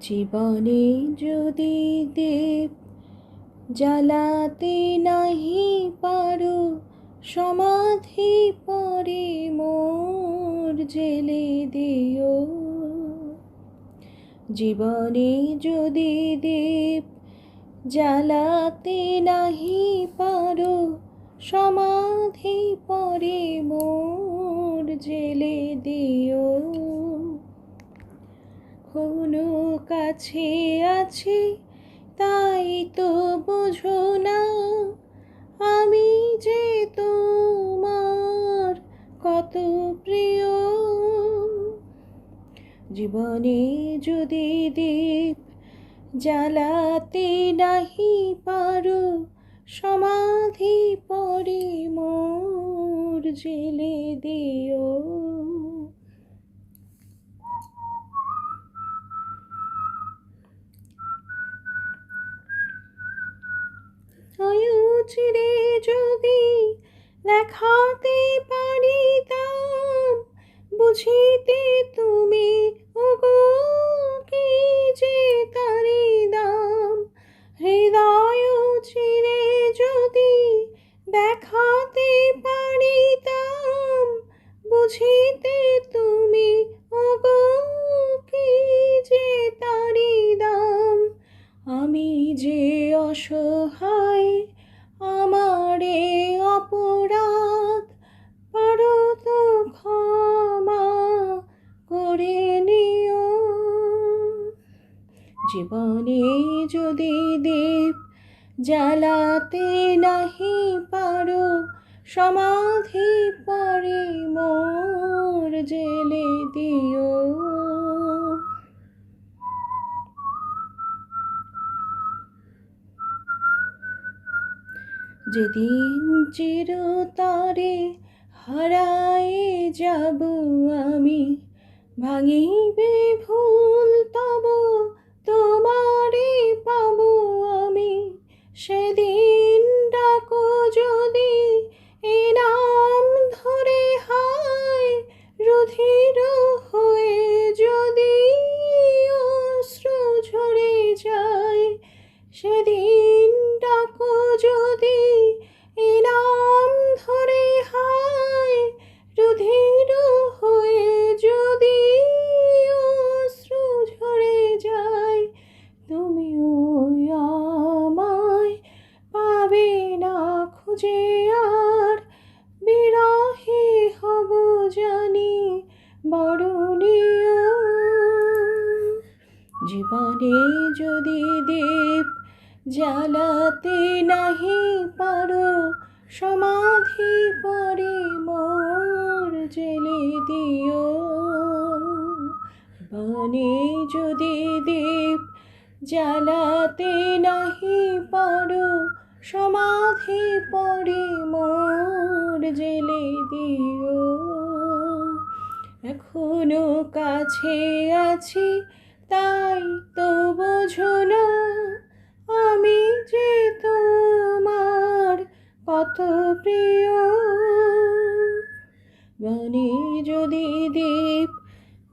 জীবনে যদি দীপ জ্বালাতে নাহি পারো, সমাধি পরে মোর জেলে দিও। জীবনে যদি দীপ জ্বালাতে নাহি পারো, সমাধি পরে মোর জেলে দিও। কোনো কাছে আছি তাই তো বোঝো না, আমি যে তোমার কত প্রিয়। জীবনে যদি দীপ জ্বালাতে নাহি পারো, সমাধি পরে মোর জেলে দিও। চিরে যদি লেখাতে পারিতাম, বুঝিতে তুমি ওগো কি যে তারি দাম। হৃদয় চিরে যদি দেখাতে পারিতাম, বুঝিতে তুমি ওগো কি যে তারি দাম। আমি যে অসহায়, আমারে অপরাধ পারো তো ক্ষমা করে নিও। জীবনে যদি দীপ জ্বালাতে নাহি পারো, সমাধি পরে মোর জেলে দিও। যেদিন চিরতরে হারায়ে যাব আমি, ভাঙিবে ভুল তব তোমারে পাবো আমি। সেদিন ডাকো যদি এ নাম ধরে হায়, রুধির হয়ে যদি অশ্রু ঝরে যায়। সেদিন ডাকো যদি এ নাম ধরে হায়, রুধির হয়ে যদি অশ্রু ঝরে যায়। তুমিও আমায় পাবে না খুঁজে আর, বিরহে হব জানি বরণীয়। জীবনে যদি দীপ জ্বালাতে নাহি পারো, সমাধি পরে মোর জেলে দিও। জীবনে যদি দীপ জ্বালাতে নাহি পারো, সমাধি পরে মোর জেলে দিও। এখনো কাছে আছি তাই তো বোঝো না, আমি যে তোমার কত প্রিয়। জীবনে যদি দীপ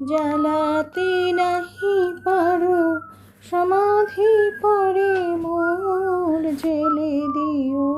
জ্বালাতে নাহি পারো, সমাধি পরে মোর জেলে দিও।